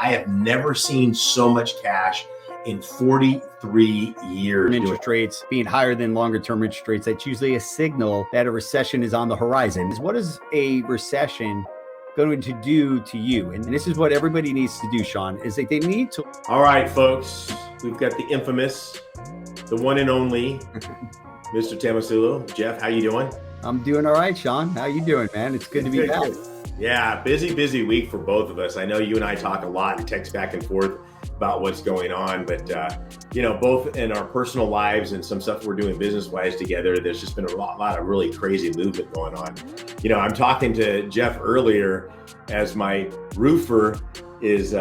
I have never seen so much cash in 43 years. Interest rates being higher than longer term interest rates, that's usually a signal that a recession is on the horizon. What is a recession going to do to you? And this is what everybody needs to do, Sean, is that they need to. All right, folks, we've got the infamous, the one and only Mr. Tamasulo. Jeff, how you doing? I'm doing all right, Sean. How you doing, man? It's good to be back. Yeah, busy week for both of us. I know you and I talk a lot and text back and forth about what's going on, but both in our personal lives and some stuff we're doing business-wise together, there's just been a lot of really crazy movement going on. I'm talking to Jeff earlier as my roofer is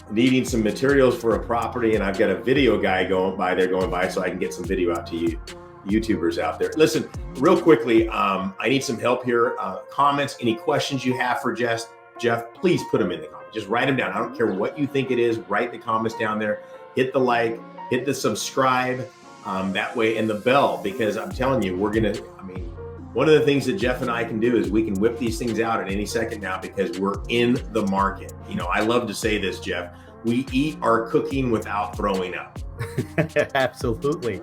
needing some materials for a property, and I've got a video guy going by so I can get some video out to you YouTubers out there. Listen, real quickly, I need some help here. Comments, any questions you have for Jeff, please put them in the comments. Just write them down. I don't care what you think it is. Write the comments down there. Hit the like, hit the subscribe that way, and the bell, because I'm telling you, one of the things that Jeff and I can do is we can whip these things out at any second now because we're in the market. I love to say this, Jeff. We eat our cooking without throwing up. Absolutely.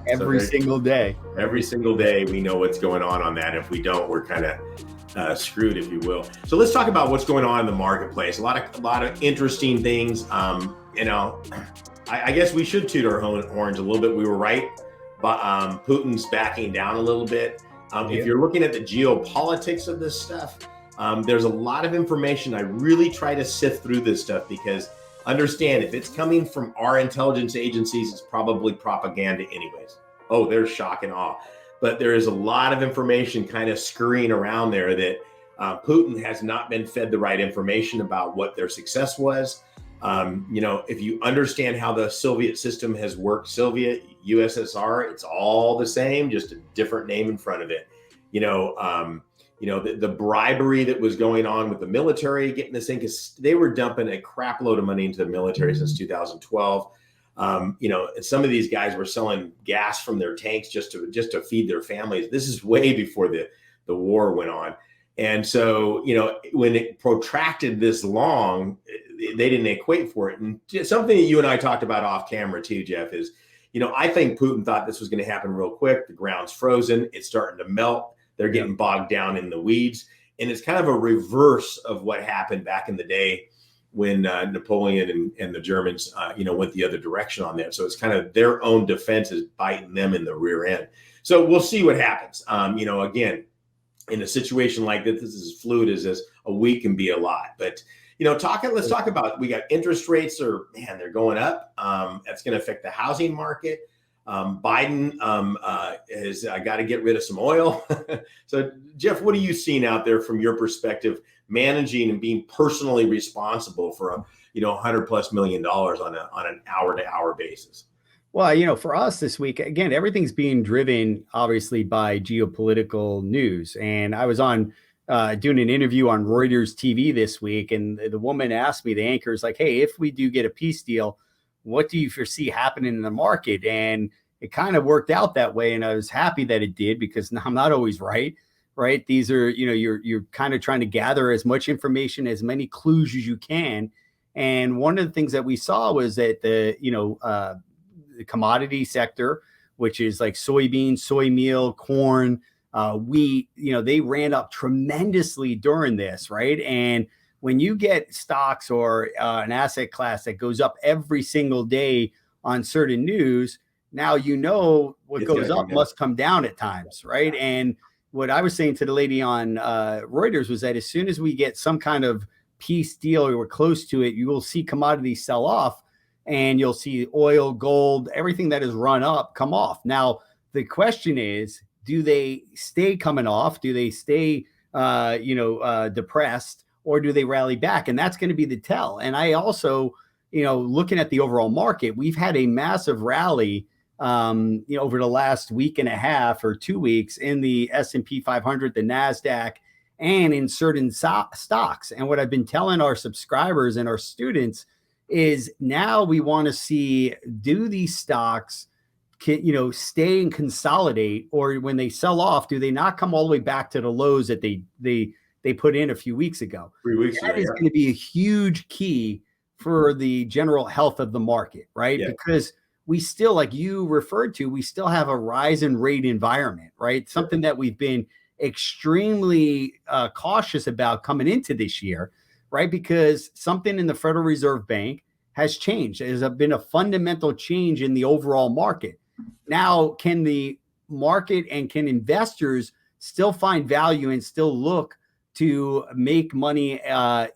Every single day. Every single day we know what's going on that. If we don't, we're kind of screwed, if you will. So let's talk about what's going on in the marketplace. A lot of interesting things. I guess we should toot our own horns a little bit. We were right, but Putin's backing down a little bit. If you're looking at the geopolitics of this stuff, there's a lot of information. I really try to sift through this stuff because understand, if it's coming from our intelligence agencies, it's probably propaganda anyways. Oh, there's shock and awe. But there is a lot of information kind of scurrying around there that Putin has not been fed the right information about what their success was. If you understand how the Soviet system has worked, Soviet, USSR, it's all the same, just a different name in front of it. The bribery that was going on with the military, getting this thing, because they were dumping a crap load of money into the military since 2012. And some of these guys were selling gas from their tanks just to feed their families. This is way before the war went on. And so, when it protracted this long, they didn't equate for it. And something that you and I talked about off camera too, Jeff, is, I think Putin thought this was going to happen real quick. The ground's frozen. It's starting to melt. They're getting bogged down in the weeds. And it's kind of a reverse of what happened back in the day when Napoleon and the Germans, went the other direction on that. So it's kind of their own defense is biting them in the rear end. So we'll see what happens. Again, in a situation like this is as fluid as this. A week can be a lot. But, let's talk about, we got interest rates they're going up. That's going to affect the housing market. Biden has got to get rid of some oil. So, Jeff, what are you seeing out there from your perspective, managing and being personally responsible for $100+ million on an hour-to-hour basis? Well, for us this week, again, everything's being driven obviously by geopolitical news. And I was on doing an interview on Reuters TV this week, and the woman asked me, the anchor is like, hey, if we do get a peace deal, what do you foresee happening in the market? And it kind of worked out that way. And I was happy that it did, because I'm not always right? These are, you're kind of trying to gather as much information, as many clues as you can. And one of the things that we saw was that the commodity sector, which is like soybeans, soy meal, corn, wheat, they ran up tremendously during this, right? And when you get stocks or an asset class that goes up every single day on certain news, now what goes up must come down at times, right? And what I was saying to the lady on Reuters was that as soon as we get some kind of peace deal or we're close to it, you will see commodities sell off, and you'll see oil, gold, everything that has run up come off. Now, the question is, do they stay coming off? Do they stay, depressed? Or do they rally back? And that's going to be the tell. And I also, looking at the overall market, we've had a massive rally, over the last week and a half or 2 weeks in the S&P 500, the NASDAQ, and in certain stocks. And what I've been telling our subscribers and our students is now we want to see, do these stocks, stay and consolidate, or when they sell off, do they not come all the way back to the lows that they put in a few weeks ago? 3 weeks ago. That is going to be a huge key for the general health of the market, right? Yeah. Because we still, like you referred to, we still have a rise in rate environment, right? Something that we've been extremely cautious about coming into this year, right? Because something in the Federal Reserve Bank has changed. There's been a fundamental change in the overall market. Now, can the market and can investors still find value and still look to make money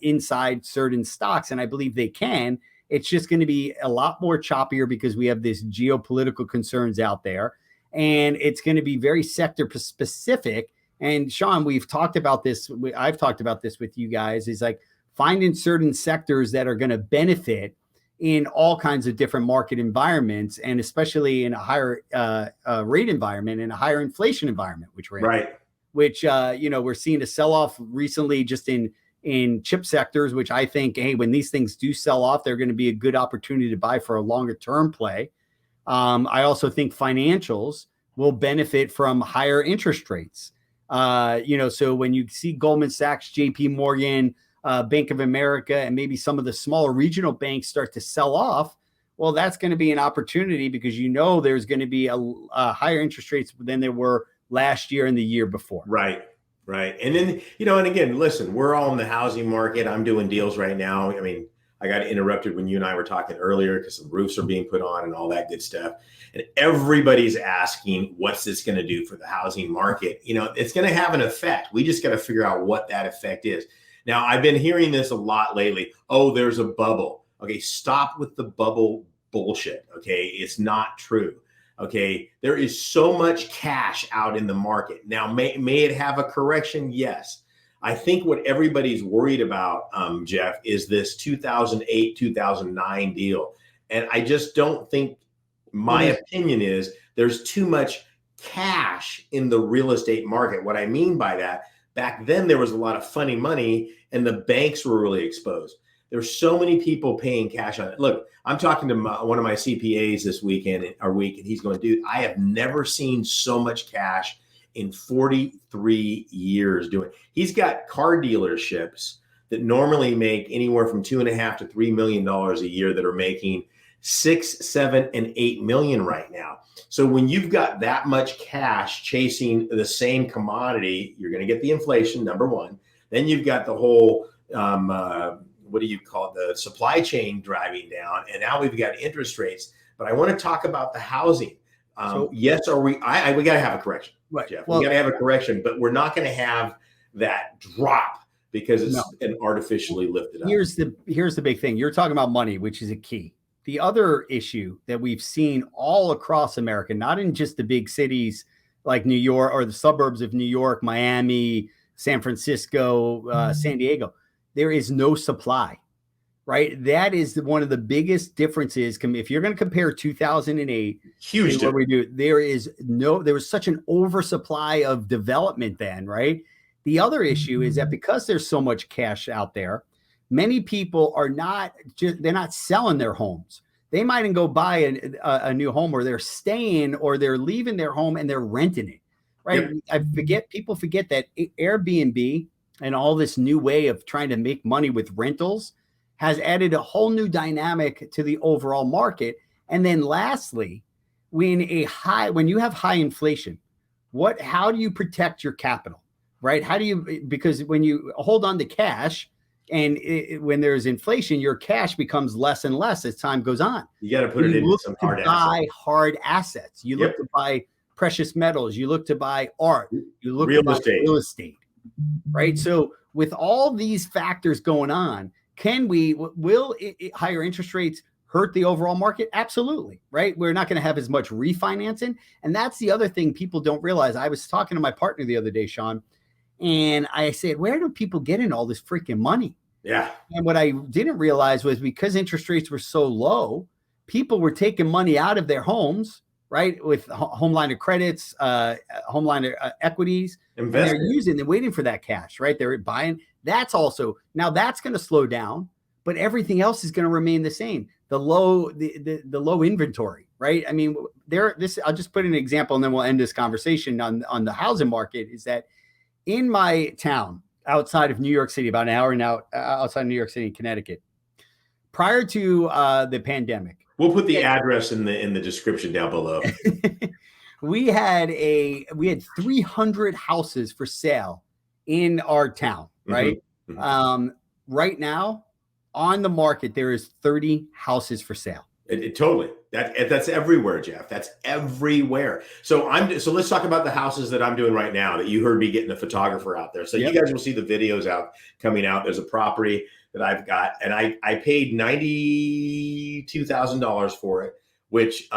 inside certain stocks? And I believe they can. It's just going to be a lot more choppier because we have this geopolitical concerns out there, and it's going to be very sector specific. And Sean, we've talked about this. I've talked about this with you guys, is like finding certain sectors that are going to benefit in all kinds of different market environments, and especially in a higher rate environment and a higher inflation environment, which we're in. Right. Which, we're seeing a sell-off recently just in chip sectors, which I think, hey, when these things do sell off, they're going to be a good opportunity to buy for a longer term play. I also think financials will benefit from higher interest rates. So when you see Goldman Sachs, JP Morgan, Bank of America, and maybe some of the smaller regional banks start to sell off, well, that's going to be an opportunity because there's going to be a higher interest rates than there were last year and the year before. Right. And then, and again, listen, we're all in the housing market. I'm doing deals right now. I mean, I got interrupted when you and I were talking earlier because some roofs are being put on and all that good stuff. And everybody's asking, what's this going to do for the housing market? It's going to have an effect. We just got to figure out what that effect is. Now, I've been hearing this a lot lately. Oh, there's a bubble. Okay, stop with the bubble bullshit. Okay, it's not true. Okay, there is so much cash out in the market. Now, may it have a correction? Yes. I think what everybody's worried about, Jeff, is this 2008, 2009 deal. And I just don't think, my opinion is, there's too much cash in the real estate market. What I mean by that, back then there was a lot of funny money and the banks were really exposed. There's so many people paying cash on it. Look, I'm talking to one of my CPAs this week, and he's going, dude, I have never seen so much cash in 43 years doing. He's got car dealerships that normally make anywhere from $2.5 to $3 million a year that are making 6, 7, and 8 million right now. So when you've got that much cash chasing the same commodity, you're going to get the inflation, number one. Then you've got the whole what do you call it, the supply chain driving down, and now we've got interest rates. But I want to talk about the housing. Yes, we got to have a correction, right, Jeff. We got to have a correction, but we're not going to have that drop because it's an artificially lifted up. Here's the big thing. You're talking about money, which is a key. The other issue that we've seen all across America, not in just the big cities like New York or the suburbs of New York, Miami, San Francisco, San Diego, there is no supply, right? That is one of the biggest differences. If you're going to compare 2008, huge to what we do, there was such an oversupply of development then, right? The other issue is that because there's so much cash out there, many people they're not selling their homes. They might even go buy a new home, or they're staying, or they're leaving their home and they're renting it, right? Yep. People forget that Airbnb and all this new way of trying to make money with rentals has added a whole new dynamic to the overall market. And then lastly, when you have high inflation, how do you protect your capital, right? Because when you hold on to cash and when there's inflation, your cash becomes less and less as time goes on. You got to put it into some hard assets. Buy hard assets. You look to buy precious metals. You look to buy art. You look to buy real estate. Right. So with all these factors going on, will higher interest rates hurt the overall market? Absolutely. Right. We're not going to have as much refinancing. And that's the other thing people don't realize. I was talking to my partner the other day, Sean, and I said, where do people get in all this freaking money? Yeah. And what I didn't realize was because interest rates were so low, people were taking money out of their homes, right, with home line of credits, home line of equities. And they're waiting for that cash, right? They're buying. That's going to slow down, but everything else is going to remain the same. The low inventory, right? I mean, I'll just put an example and then we'll end this conversation on the housing market. Is that in my town outside of New York City, about an hour and out outside of New York City, Connecticut, prior to the pandemic. We'll put the address in the description down below. we had 300 houses for sale in our town, right? Mm-hmm. Right now on the market, there is 30 houses for sale. Totally. That's everywhere, Jeff. That's everywhere. So let's talk about the houses that I'm doing right now that you heard me getting a photographer out there. So you guys will see the videos coming out. There's a property that I've got, and I paid $92,000 for it, which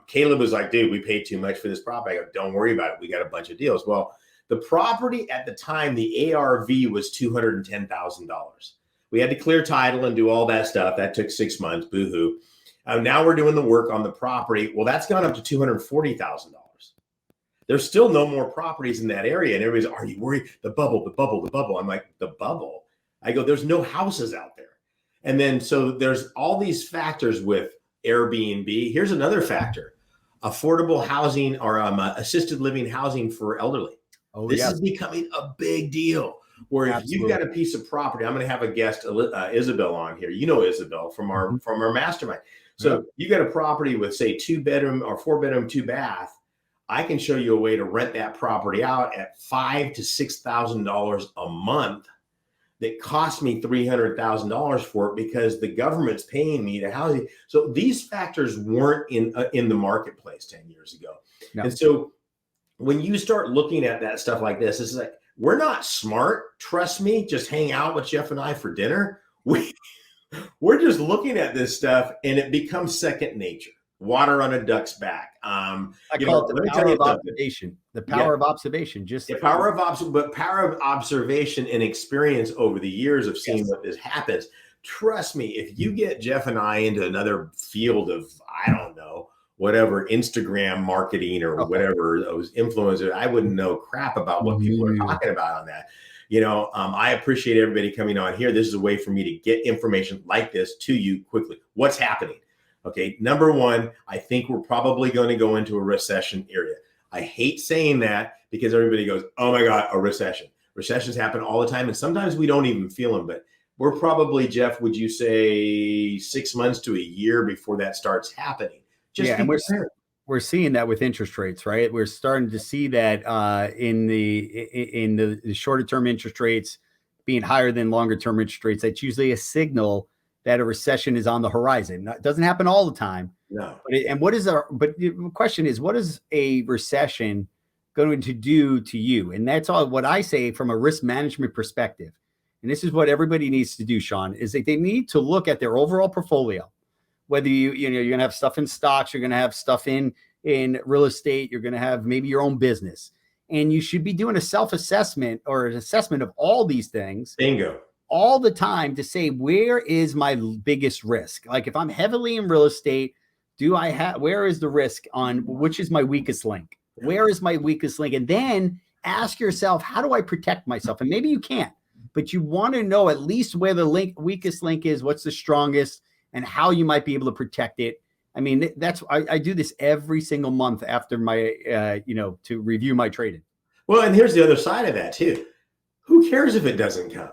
Caleb was like, dude, we paid too much for this property. I go, don't worry about it. We got a bunch of deals. Well, the property at the time, the ARV was $210,000. We had to clear title and do all that stuff. That took 6 months. Boo-hoo. Now we're doing the work on the property. Well, that's gone up to $240,000. There's still no more properties in that area. And everybody's, are you worried? The bubble. I'm like, the bubble? I go, there's no houses out there. And then, so there's all these factors with Airbnb. Here's another factor: affordable housing or assisted living housing for elderly. This is becoming a big deal. Where if you've got a piece of property, I'm going to have a guest, Isabel, on here. You know Isabel from our mastermind. So you got a property with, say, 2-bedroom or 4-bedroom, 2-bath. I can show you a way to rent that property out at $5,000 to $6,000 a month. That cost me $300,000 for it because the government's paying me to house it. So these factors weren't in the marketplace 10 years ago. No. And so when you start looking at that stuff like this, it's like, we're not smart. Trust me. Just hang out with Jeff and I for dinner. We're just looking at this stuff, and it becomes second nature. Water on a duck's back. I call it the power of observation. The power of observation. Just the power of observation and experience over the years of seeing what this happens. Trust me, if you get Jeff and I into another field of, I don't know, whatever, Instagram marketing or whatever, those influencers, I wouldn't know crap about what people are talking about on that. I appreciate everybody coming on here. This is a way for me to get information like this to you quickly. What's happening? Okay. Number one, I think we're probably going to go into a recession area. I hate saying that because everybody goes, oh my God, a recession. Recessions happen all the time. And sometimes we don't even feel them, but we're probably, Jeff, would you say 6 months to a year before that starts happening? And we're seeing that with interest rates, right? We're starting to see that in the shorter term interest rates being higher than longer term interest rates. That's usually a signal that a recession is on the horizon. It doesn't happen all the time. No. But the question is, what is a recession going to do to you? And that's all what I say from a risk management perspective. And this is what everybody needs to do, Sean, is that they need to look at their overall portfolio. Whether you're going to have stuff in stocks, you're going to have stuff in real estate, you're going to have maybe your own business. And you should be doing a self-assessment or an assessment of all these things. Bingo. All the time to say, where is my biggest risk? Like if I'm heavily in real estate, where is the risk on which is my weakest link? Where is my weakest link? And then ask yourself, how do I protect myself? And maybe you can't, but you want to know at least where the weakest link is, what's the strongest, and how you might be able to protect it. I mean, I do this every single month after my, to review my trading. Well, and here's the other side of that too. Who cares if it doesn't come?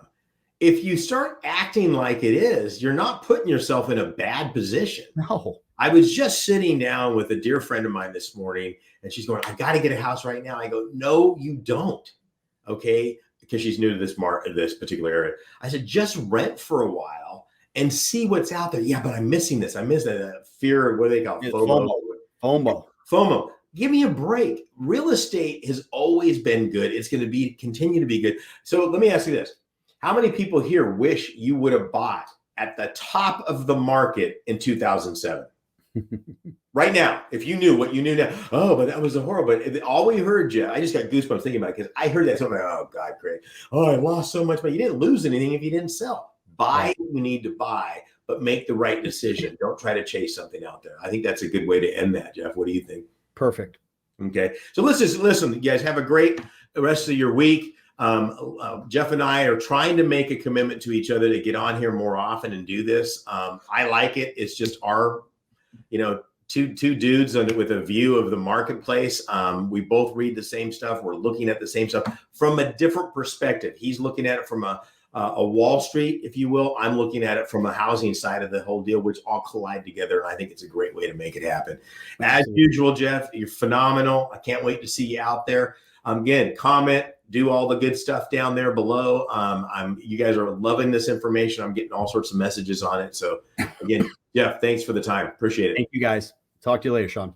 If you start acting like it is, you're not putting yourself in a bad position. No. I was just sitting down with a dear friend of mine this morning, and she's going, I got to get a house right now. I go, no, you don't. Okay. Because she's new to this particular area. I said, just rent for a while and see what's out there. Yeah, but I'm missing this. I miss that fear of what they call FOMO. Give me a break. Real estate has always been good. It's going to continue to be good. So let me ask you this. How many people here wish you would have bought at the top of the market in 2007? Right now, if you knew what you knew now, oh, but that was a horrible. But all we heard, Jeff, I just got goosebumps thinking about it because I heard that. So I'm like, oh, God, Craig. Oh, I lost so much money. You didn't lose anything if you didn't sell. Buy what you need to buy, but make the right decision. Don't try to chase something out there. I think that's a good way to end that, Jeff. What do you think? Perfect. Okay. So let's just listen, you guys have a great rest of your week. Jeff and I are trying to make a commitment to each other to get on here more often and do this. I like it. It's just our, two dudes with a view of the marketplace. We both read the same stuff. We're looking at the same stuff from a different perspective. He's looking at it from a a Wall Street, if you will. I'm looking at it from a housing side of the whole deal, which all collide together. And I think it's a great way to make it happen. As usual, Jeff, you're phenomenal. I can't wait to see you out there. Again, comment, do all the good stuff down there below. You guys are loving this information. I'm getting all sorts of messages on it. So again, Jeff, thanks for the time. Appreciate it. Thank you guys. Talk to you later, Sean.